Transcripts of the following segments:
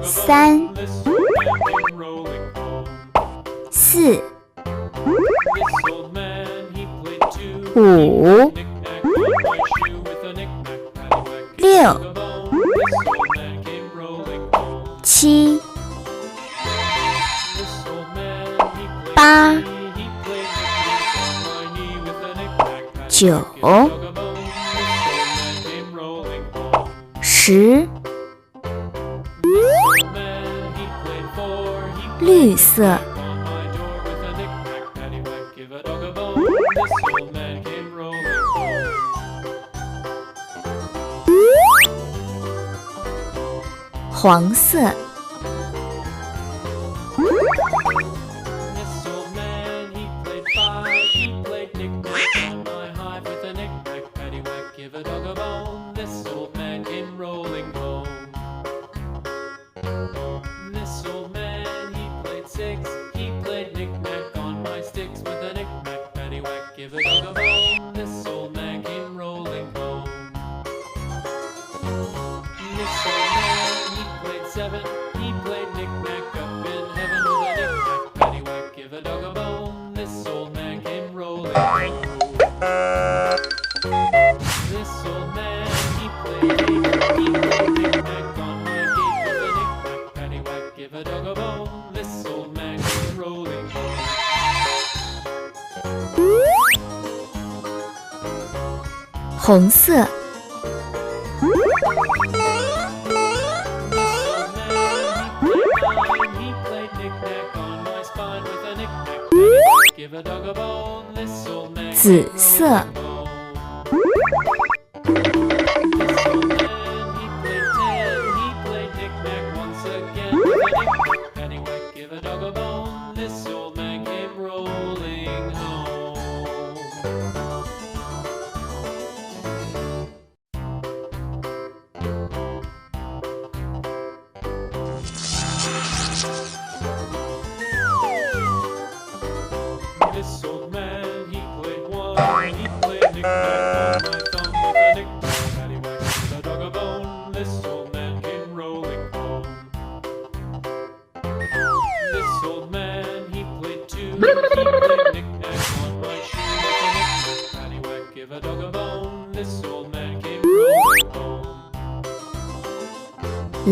3 4 5 6 7 8 9 10绿色黄色He played knick-knack up in heaven with a knick-knack, paddywhack, give a dog a bone. This old man came rolling home. This old man, he played knick-knack on my gate with a knick-knack, paddywhack, give a dog a bone. This old man came rolling home.红色紫色This old man, he played one. He played knick-knack on my thumb with a knick-knack, paddywhack, with a dog a bone. This old man came rolling home. This old man, he played two. He played knick-knack on my shoe with a knick-knack, paddywhack, give a dog a bone. This old man came rolling home.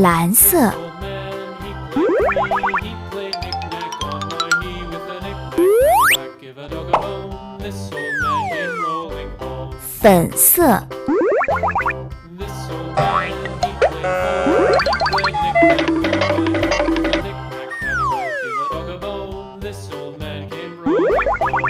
蓝色 This old man, he played three. He played knick-knack on my knee with a knick-knack, give a dog a bone. This old man came rolling home. 粉色 This old man, he played four. He played knick-knack on my knee with a knick-knack, paddywhack, give a dog a bone. This old man came rolling home.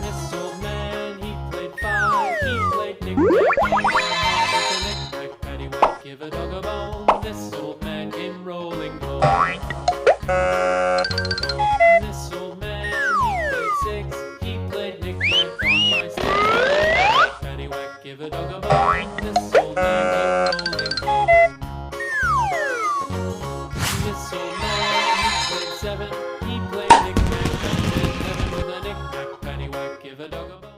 This old man, he played five. He played knick-knack on my heart with a knick-knack, paddywhack, give a dog a bone. This old man came rolling home. This old man, he played six. He played knick-knack on my stick. Paddywhack, give a dog a bone. This old man came rolling home. This old man, he played seven. He played knick-knack up in heaven with a knick-knack, paddywhack, give a dog a bone.